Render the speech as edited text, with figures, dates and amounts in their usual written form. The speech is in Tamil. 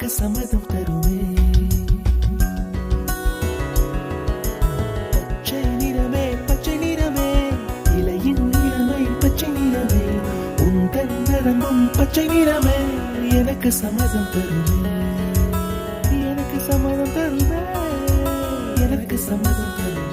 எனக்கு சம்மதம் தருமே. பச்சை நிறமே பச்சை நிறமே, இலையின் நிறமை பச்சை நிறமே, உந்தன் நரம்பும் பச்சை நிறமே, எனக்கு சம்மதம் தருமே, எனக்கு சம்மதம் தருமே, எனக்கு சம்மதம் தருமே.